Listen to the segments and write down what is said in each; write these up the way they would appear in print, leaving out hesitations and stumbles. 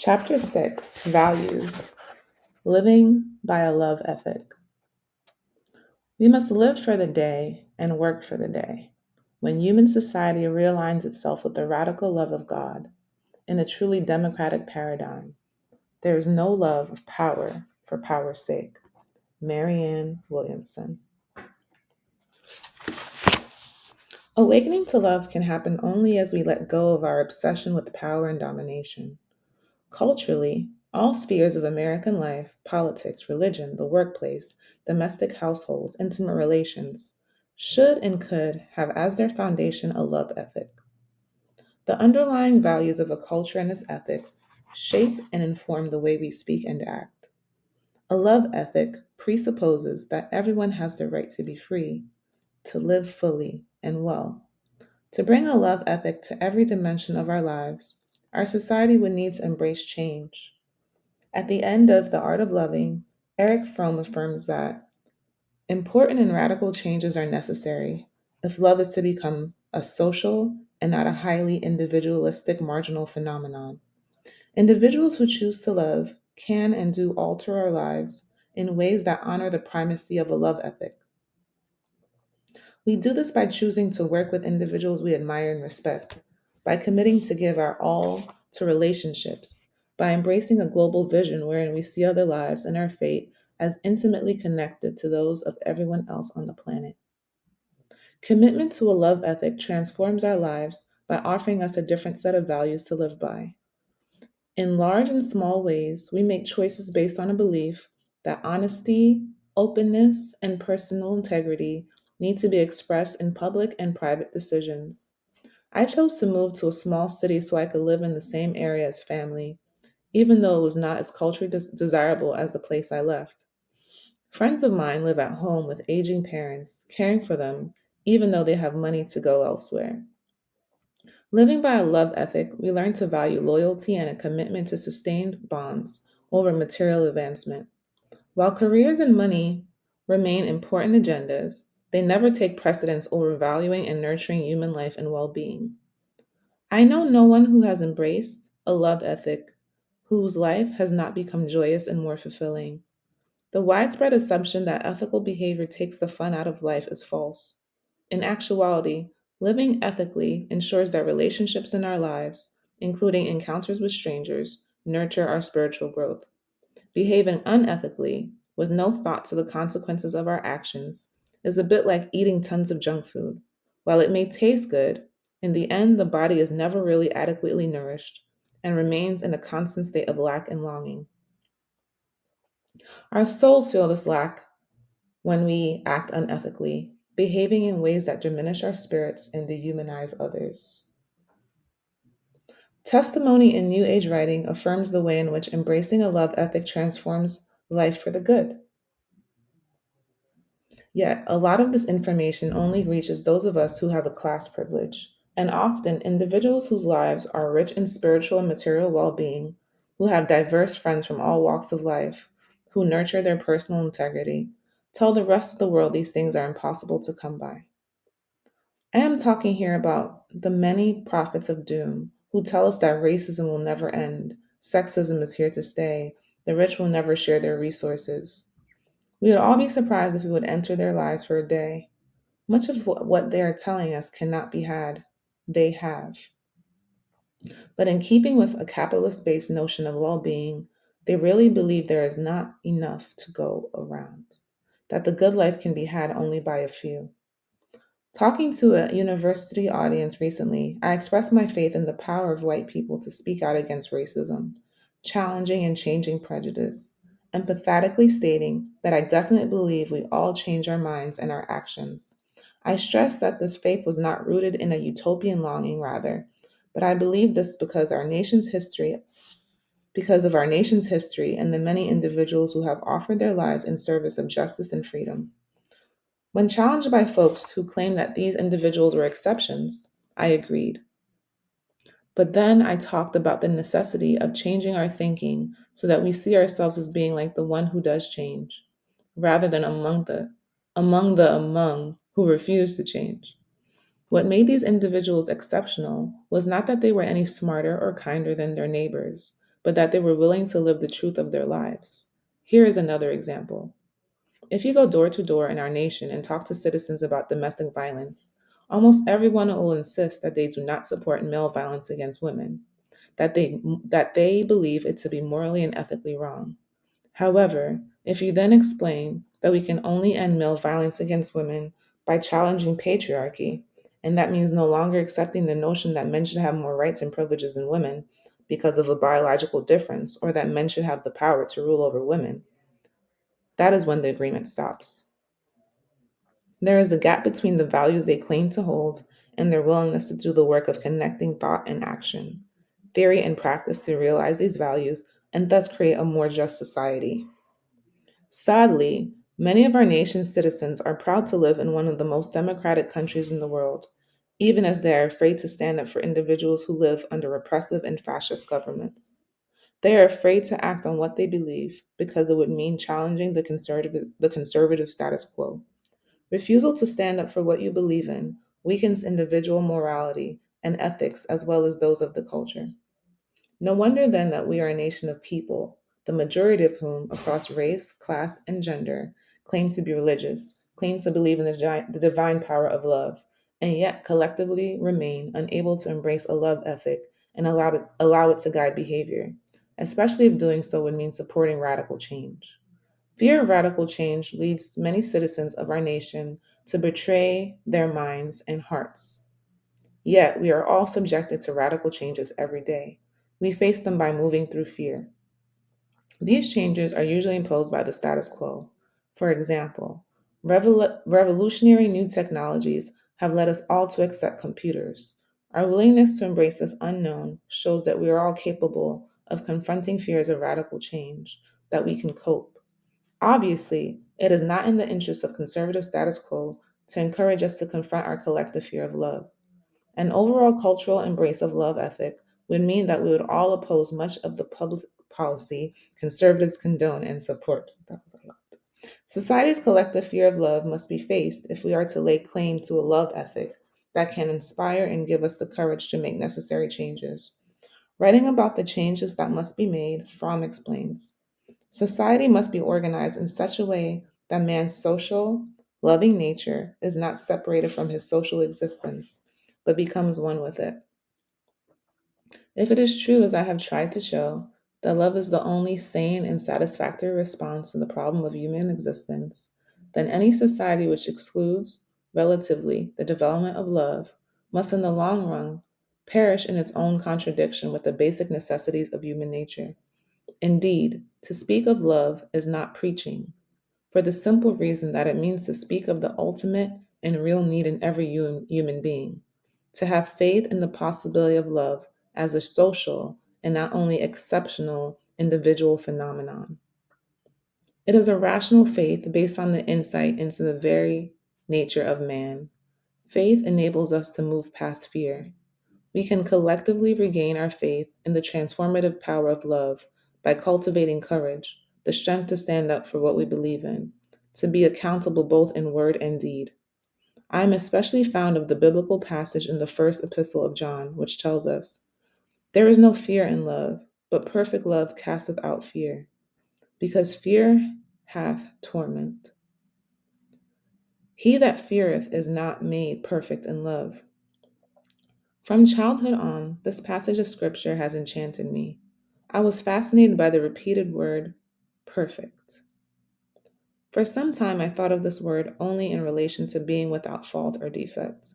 Chapter 6 Values Living by a Love Ethic. We must live for the day and work for the day. When human society realigns itself with the radical love of God in a truly democratic paradigm, there is no love of power for power's sake. Marianne Williamson. Awakening to love can happen only as we let go of our obsession with power and domination. Culturally, all spheres of American life, politics, religion, the workplace, domestic households, intimate relations, should and could have as their foundation a love ethic. The underlying values of a culture and its ethics shape and inform the way we speak and act. A love ethic presupposes that everyone has the right to be free, to live fully and well. To bring a love ethic to every dimension of our lives, our society would need to embrace change. At the end of The Art of Loving, Eric Fromm affirms that important and radical changes are necessary if love is to become a social and not a highly individualistic marginal phenomenon. Individuals who choose to love can and do alter our lives in ways that honor the primacy of a love ethic. We do this by choosing to work with individuals we admire and respect, by committing to give our all to relationships, by embracing a global vision wherein we see other lives and our fate as intimately connected to those of everyone else on the planet. Commitment to a love ethic transforms our lives by offering us a different set of values to live by. In large and small ways, we make choices based on a belief that honesty, openness, and personal integrity need to be expressed in public and private decisions. I chose to move to a small city so I could live in the same area as family, even though it was not as culturally desirable as the place I left. Friends of mine live at home with aging parents, caring for them, even though they have money to go elsewhere. Living by a love ethic, we learn to value loyalty and a commitment to sustained bonds over material advancement. While careers and money remain important agendas, they never take precedence over valuing and nurturing human life and well being. I know no one who has embraced a love ethic whose life has not become joyous and more fulfilling. The widespread assumption that ethical behavior takes the fun out of life is false. In actuality, living ethically ensures that relationships in our lives, including encounters with strangers, nurture our spiritual growth. Behaving unethically, with no thought to the consequences of our actions, is a bit like eating tons of junk food. While it may taste good, in the end, the body is never really adequately nourished and remains in a constant state of lack and longing. Our souls feel this lack when we act unethically, behaving in ways that diminish our spirits and dehumanize others. Testimony in New Age writing affirms the way in which embracing a love ethic transforms life for the good. Yet, a lot of this information only reaches those of us who have a class privilege, and often individuals whose lives are rich in spiritual and material well being, who have diverse friends from all walks of life, who nurture their personal integrity, tell the rest of the world these things are impossible to come by. I am talking here about the many prophets of doom who tell us that racism will never end, sexism is here to stay, the rich will never share their resources. We would all be surprised if we would enter their lives for a day. Much of what they are telling us cannot be had. They have. But in keeping with a capitalist based notion of well being, they really believe there is not enough to go around, that the good life can be had only by a few. Talking to a university audience recently, I expressed my faith in the power of white people to speak out against racism, challenging and changing prejudice, empathetically stating that I definitely believe we all change our minds and our actions. I stressed that this faith was not rooted in a utopian longing, rather, but I believe this because of our nation's history and the many individuals who have offered their lives in service of justice and freedom. When challenged by folks who claimed that these individuals were exceptions, I agreed. But then I talked about the necessity of changing our thinking so that we see ourselves as being like the one who does change, rather than among who refuse to change. What made these individuals exceptional was not that they were any smarter or kinder than their neighbors, but that they were willing to live the truth of their lives. Here is another example. If you go door to door in our nation and talk to citizens about domestic violence, almost everyone will insist that they do not support male violence against women, that they believe it to be morally and ethically wrong. However, if you then explain that we can only end male violence against women by challenging patriarchy, and that means no longer accepting the notion that men should have more rights and privileges than women because of a biological difference, or that men should have the power to rule over women, that is when the agreement stops. There is a gap between the values they claim to hold and their willingness to do the work of connecting thought and action, theory and practice to realize these values and thus create a more just society. Sadly, many of our nation's citizens are proud to live in one of the most democratic countries in the world, even as they are afraid to stand up for individuals who live under oppressive and fascist governments. They are afraid to act on what they believe because it would mean challenging the conservative status quo. Refusal to stand up for what you believe in weakens individual morality and ethics as well as those of the culture. No wonder then that we are a nation of people, the majority of whom, across race, class, and gender, claim to be religious, claim to believe in the divine power of love, and yet collectively remain unable to embrace a love ethic and allow it to guide behavior, especially if doing so would mean supporting radical change. Fear of radical change leads many citizens of our nation to betray their minds and hearts. Yet, we are all subjected to radical changes every day. We face them by moving through fear. These changes are usually imposed by the status quo. For example, revolutionary new technologies have led us all to accept computers. Our willingness to embrace this unknown shows that we are all capable of confronting fears of radical change, that we can cope. Obviously, it is not in the interest of conservative status quo to encourage us to confront our collective fear of love. An overall cultural embrace of love ethic would mean that we would all oppose much of the public policy conservatives condone and support. That was a lot. Society's collective fear of love must be faced if we are to lay claim to a love ethic that can inspire and give us the courage to make necessary changes. Writing about the changes that must be made, Fromm explains. Society must be organized in such a way that man's social, loving nature is not separated from his social existence, but becomes one with it. If it is true, as I have tried to show, that love is the only sane and satisfactory response to the problem of human existence, then any society which excludes, relatively, the development of love must, in the long run, perish in its own contradiction with the basic necessities of human nature. Indeed, to speak of love is not preaching, for the simple reason that it means to speak of the ultimate and real need in every human being, to have faith in the possibility of love as a social and not only exceptional individual phenomenon. It is a rational faith based on the insight into the very nature of man. Faith enables us to move past fear. We can collectively regain our faith in the transformative power of love by cultivating courage, the strength to stand up for what we believe in, to be accountable both in word and deed. I am especially fond of the biblical passage in the first epistle of John, which tells us, "There is no fear in love, but perfect love casteth out fear, because fear hath torment. He that feareth is not made perfect in love." From childhood on, this passage of scripture has enchanted me. I was fascinated by the repeated word perfect. For some time, I thought of this word only in relation to being without fault or defect,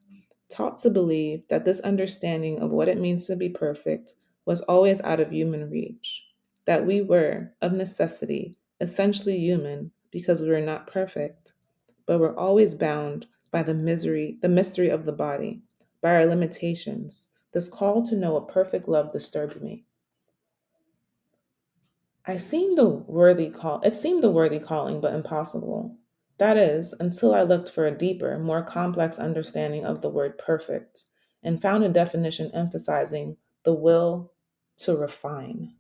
taught to believe that this understanding of what it means to be perfect was always out of human reach, that we were, of necessity, essentially human because we were not perfect, but were always bound by the mystery of the body, by our limitations. This call to know a perfect love disturbed me. It seemed a worthy calling, but impossible. That is, until I looked for a deeper, more complex understanding of the word perfect and found a definition emphasizing the will to refine.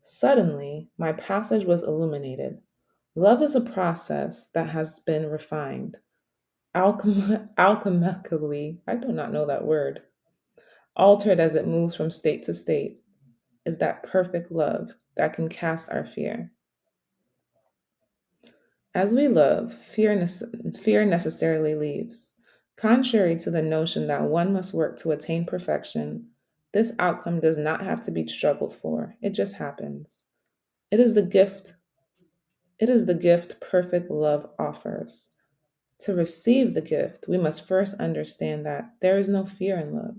Suddenly, my passage was illuminated. Love is a process that has been refined, alchemically, I do not know that word, altered as it moves from state to state. is that perfect love that can cast our fear. As we love, fear necessarily leaves. Contrary to the notion that one must work to attain perfection, this outcome does not have to be struggled for. It just happens. It is the gift. It is the gift perfect love offers. To receive the gift, we must first understand that there is no fear in love,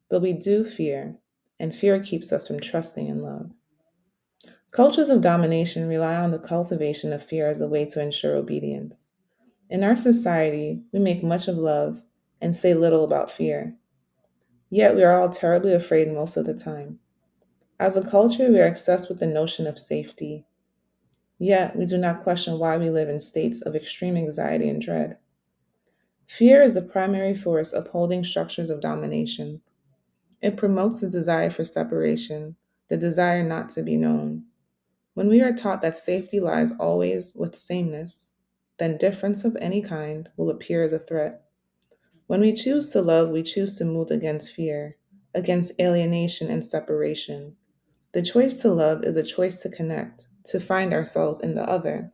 but we do fear, and fear keeps us from trusting in love. Cultures of domination rely on the cultivation of fear as a way to ensure obedience. In our society, we make much of love and say little about fear. Yet we are all terribly afraid most of the time. As a culture, we are obsessed with the notion of safety. Yet we do not question why we live in states of extreme anxiety and dread. Fear is the primary force upholding structures of domination. It promotes the desire for separation, the desire not to be known. When we are taught that safety lies always with sameness, then difference of any kind will appear as a threat. When we choose to love, we choose to move against fear, against alienation and separation. The choice to love is a choice to connect, to find ourselves in the other.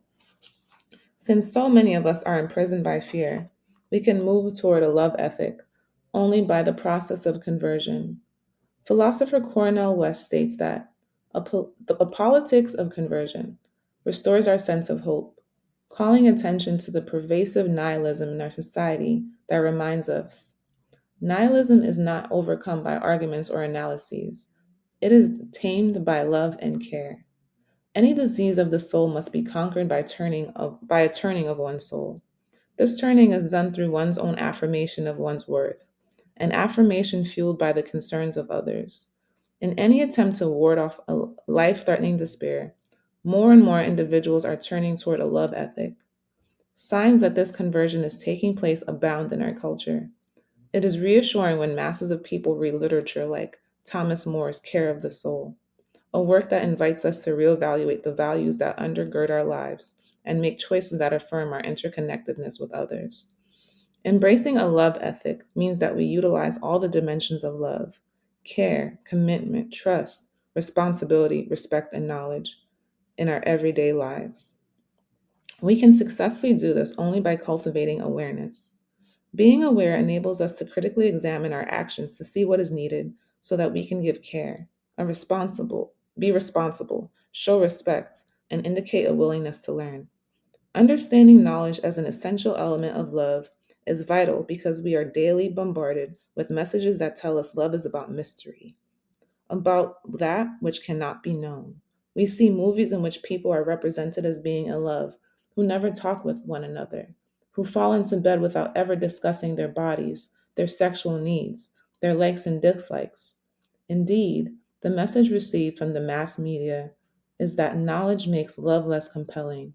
Since so many of us are imprisoned by fear, we can move toward a love ethic only by the process of conversion. Philosopher Cornel West states that the politics of conversion restores our sense of hope, calling attention to the pervasive nihilism in our society that reminds us nihilism is not overcome by arguments or analyses. It is tamed by love and care. Any disease of the soul must be conquered by a turning of one's soul. This turning is done through one's own affirmation of one's worth, an affirmation fueled by the concerns of others. In any attempt to ward off a life-threatening despair, more and more individuals are turning toward a love ethic. Signs that this conversion is taking place abound in our culture. It is reassuring when masses of people read literature like Thomas More's Care of the Soul, a work that invites us to reevaluate the values that undergird our lives and make choices that affirm our interconnectedness with others. Embracing a love ethic means that we utilize all the dimensions of love: care, commitment, trust, responsibility, respect, and knowledge in our everyday lives. We can successfully do this only by cultivating awareness. Being aware enables us to critically examine our actions to see what is needed so that we can give care, be responsible, show respect, and indicate a willingness to learn. Understanding knowledge as an essential element of love is vital because we are daily bombarded with messages that tell us love is about mystery, about that which cannot be known. We see movies in which people are represented as being in love, who never talk with one another, who fall into bed without ever discussing their bodies, their sexual needs, their likes and dislikes. Indeed, the message received from the mass media is that knowledge makes love less compelling.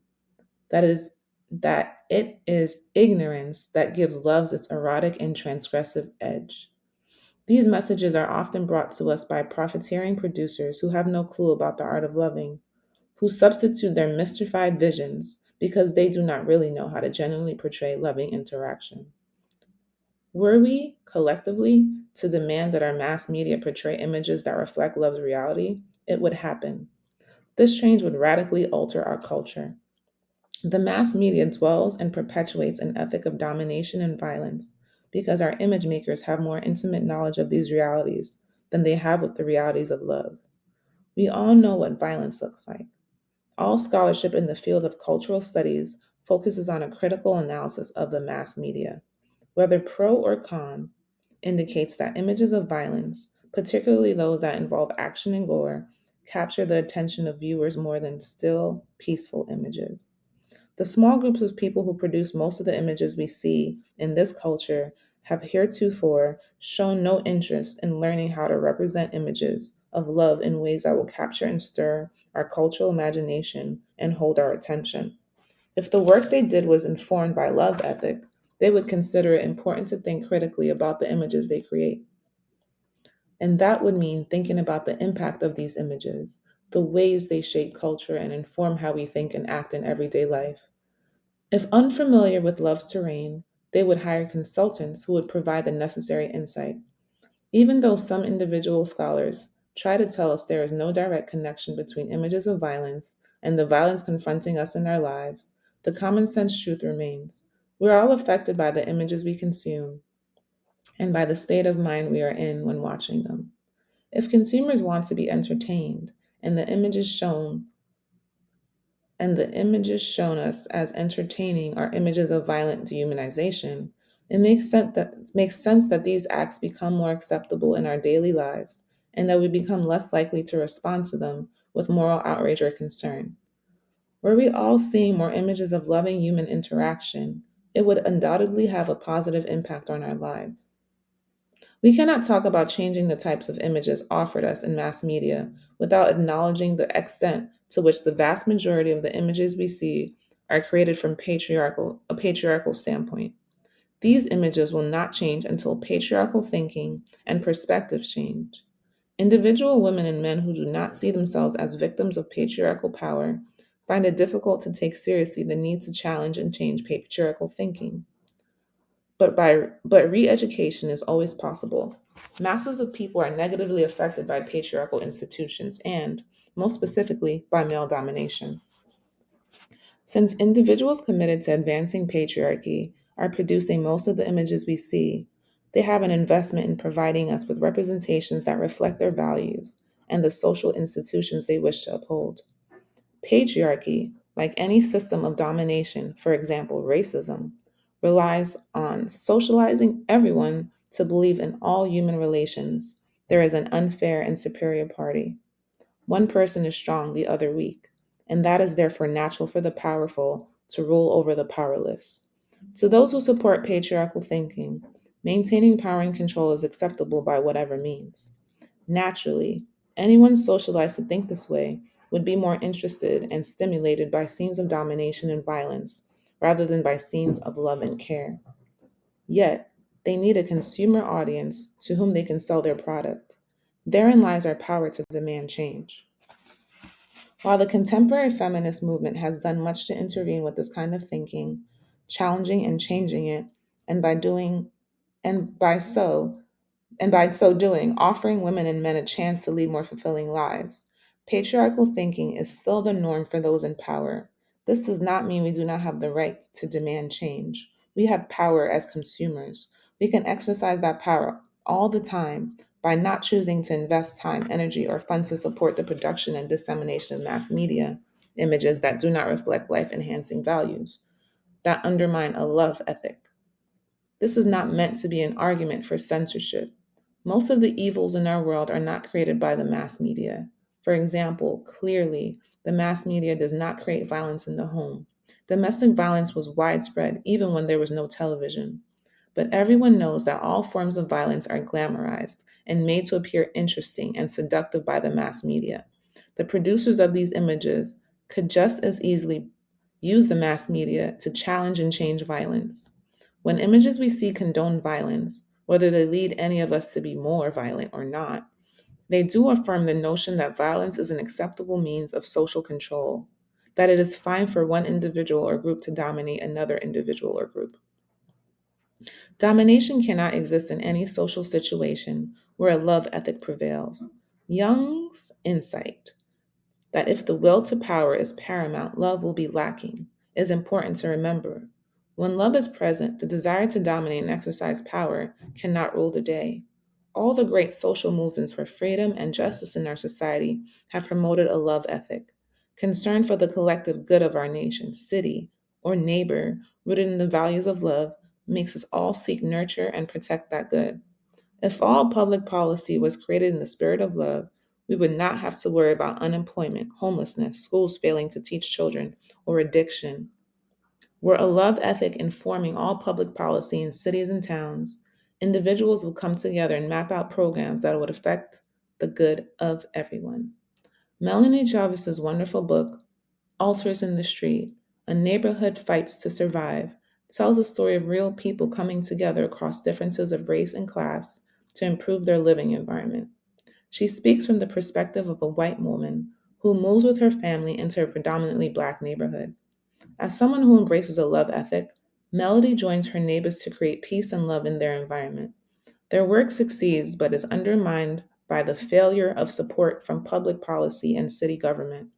That is, that it is ignorance that gives love its erotic and transgressive edge. These messages are often brought to us by profiteering producers who have no clue about the art of loving, who substitute their mystified visions because they do not really know how to genuinely portray loving interaction. Were we, collectively, to demand that our mass media portray images that reflect love's reality, it would happen. This change would radically alter our culture. The mass media dwells and perpetuates an ethic of domination and violence because our image makers have more intimate knowledge of these realities than they have with the realities of love. We all know what violence looks like. All scholarship in the field of cultural studies focuses on a critical analysis of the mass media. Whether pro or con, indicates that images of violence, particularly those that involve action and gore, capture the attention of viewers more than still, peaceful images. The small groups of people who produce most of the images we see in this culture have heretofore shown no interest in learning how to represent images of love in ways that will capture and stir our cultural imagination and hold our attention. If the work they did was informed by love ethic, they would consider it important to think critically about the images they create. And that would mean thinking about the impact of these images, the ways they shape culture and inform how we think and act in everyday life. If unfamiliar with love's terrain, they would hire consultants who would provide the necessary insight. Even though some individual scholars try to tell us there is no direct connection between images of violence and the violence confronting us in our lives, the common sense truth remains. We're all affected by the images we consume and by the state of mind we are in when watching them. If consumers want to be entertained and the images shown us as entertaining are images of violent dehumanization, it makes sense that these acts become more acceptable in our daily lives and that we become less likely to respond to them with moral outrage or concern. Were we all seeing more images of loving human interaction, it would undoubtedly have a positive impact on our lives. We cannot talk about changing the types of images offered us in mass media without acknowledging the extent to which the vast majority of the images we see are created from a patriarchal standpoint. These images will not change until patriarchal thinking and perspectives change. Individual women and men who do not see themselves as victims of patriarchal power find it difficult to take seriously the need to challenge and change patriarchal thinking. But re-education is always possible. Masses of people are negatively affected by patriarchal institutions and, most specifically, by male domination. Since individuals committed to advancing patriarchy are producing most of the images we see, they have an investment in providing us with representations that reflect their values and the social institutions they wish to uphold. Patriarchy, like any system of domination, for example, racism, relies on socializing everyone to believe in all human relations there is an unfair and superior party. One person is strong, the other weak, and that is therefore natural for the powerful to rule over the powerless. To those who support patriarchal thinking, maintaining power and control is acceptable by whatever means. Naturally, anyone socialized to think this way would be more interested and stimulated by scenes of domination and violence rather than by scenes of love and care. Yet, they need a consumer audience to whom they can sell their product. Therein lies our power to demand change. While the contemporary feminist movement has done much to intervene with this kind of thinking, challenging and changing it, and by doing and by so doing, offering women and men a chance to lead more fulfilling lives. Patriarchal thinking is still the norm for those in power. This does not mean we do not have the right to demand change. We have power as consumers. We can exercise that power all the time by not choosing to invest time, energy, or funds to support the production and dissemination of mass media images that do not reflect life enhancing values, that undermine a love ethic. This is not meant to be an argument for censorship. Most of the evils in our world are not created by the mass media. For example, clearly, the mass media does not create violence in the home. Domestic violence was widespread even when there was no television. But everyone knows that all forms of violence are glamorized and made to appear interesting and seductive by the mass media. The producers of these images could just as easily use the mass media to challenge and change violence. When images we see condone violence, whether they lead any of us to be more violent or not, they do affirm the notion that violence is an acceptable means of social control, that it is fine for one individual or group to dominate another individual or group. Domination cannot exist in any social situation where a love ethic prevails. Jung's insight that if the will to power is paramount, love will be lacking, is important to remember. When love is present, the desire to dominate and exercise power cannot rule the day. All the great social movements for freedom and justice in our society have promoted a love ethic. Concern for the collective good of our nation, city, or neighbor, rooted in the values of love, makes us all seek nurture and protect that good. If all public policy was created in the spirit of love, we would not have to worry about unemployment, homelessness, schools failing to teach children, or addiction. Were a love ethic informing all public policy in cities and towns, individuals would come together and map out programs that would affect the good of everyone. Melanie Jarvis's wonderful book, Altars in the Street, A Neighborhood Fights to Survive, tells a story of real people coming together across differences of race and class to improve their living environment. She speaks from the perspective of a white woman who moves with her family into a predominantly Black neighborhood. As someone who embraces a love ethic, Melody joins her neighbors to create peace and love in their environment. Their work succeeds but is undermined by the failure of support from public policy and city government.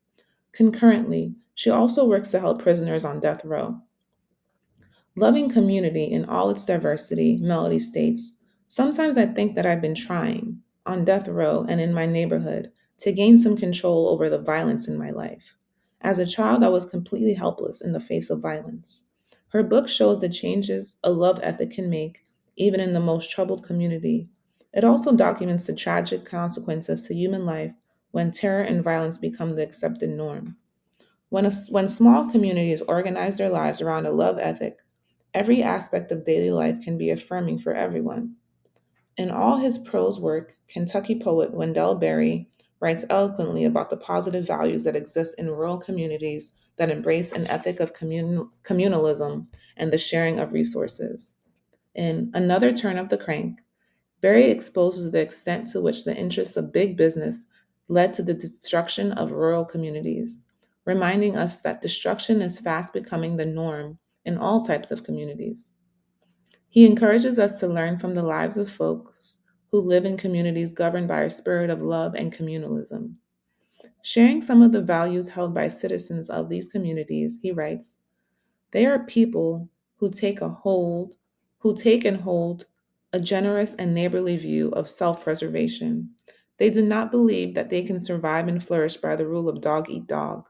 Concurrently, she also works to help prisoners on death row. Loving community in all its diversity, Melody states, sometimes I think that I've been trying, on death row and in my neighborhood, to gain some control over the violence in my life. As a child, I was completely helpless in the face of violence. Her book shows the changes a love ethic can make, even in the most troubled community. It also documents the tragic consequences to human life when terror and violence become the accepted norm. When small communities organize their lives around a love ethic, every aspect of daily life can be affirming for everyone. In all his prose work, Kentucky poet Wendell Berry writes eloquently about the positive values that exist in rural communities that embrace an ethic of communalism and the sharing of resources. In Another Turn of the Crank, Berry exposes the extent to which the interests of big business led to the destruction of rural communities, reminding us that destruction is fast becoming the norm in all types of communities. He encourages us to learn from the lives of folks who live in communities governed by a spirit of love and communalism. Sharing some of the values held by citizens of these communities, he writes, they are people who take and hold a generous and neighborly view of self-preservation. They do not believe that they can survive and flourish by the rule of dog eat dog.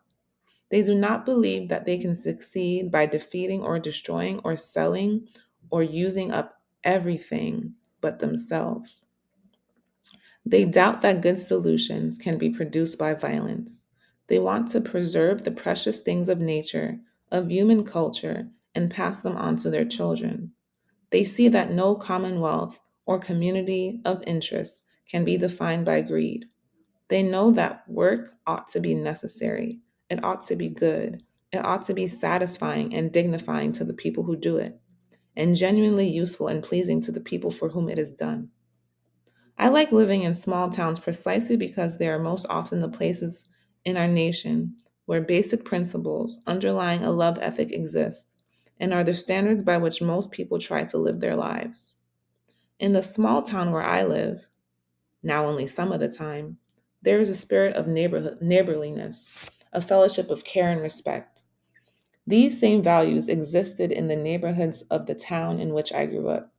They do not believe that they can succeed by defeating or destroying or selling or using up everything but themselves. They doubt that good solutions can be produced by violence. They want to preserve the precious things of nature, of human culture, and pass them on to their children. They see that no commonwealth or community of interests can be defined by greed. They know that work ought to be necessary, it ought to be good, it ought to be satisfying and dignifying to the people who do it, and genuinely useful and pleasing to the people for whom it is done. I like living in small towns precisely because they are most often the places in our nation where basic principles underlying a love ethic exist and are the standards by which most people try to live their lives. In the small town where I live, now only some of the time, there is a spirit of neighborliness, a fellowship of care and respect. These same values existed in the neighborhoods of the town in which I grew up.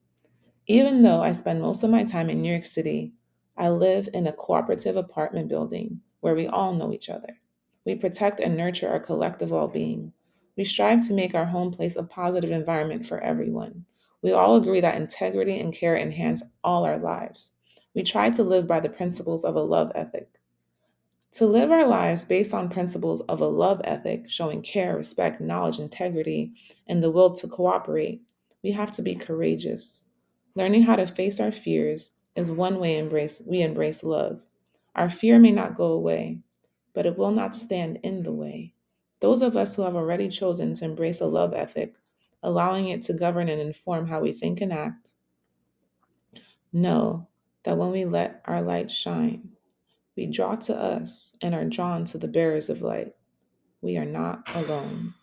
Even though I spend most of my time in New York City, I live in a cooperative apartment building where we all know each other. We protect and nurture our collective well being. We strive to make our home place a positive environment for everyone. We all agree that integrity and care enhance all our lives. We try to live by the principles of a love ethic. To live our lives based on principles of a love ethic, showing care, respect, knowledge, integrity, and the will to cooperate, we have to be courageous. Learning how to face our fears is one way we embrace love. Our fear may not go away, but it will not stand in the way. Those of us who have already chosen to embrace a love ethic, allowing it to govern and inform how we think and act, know that when we let our light shine, we draw to us and are drawn to the bearers of light. We are not alone.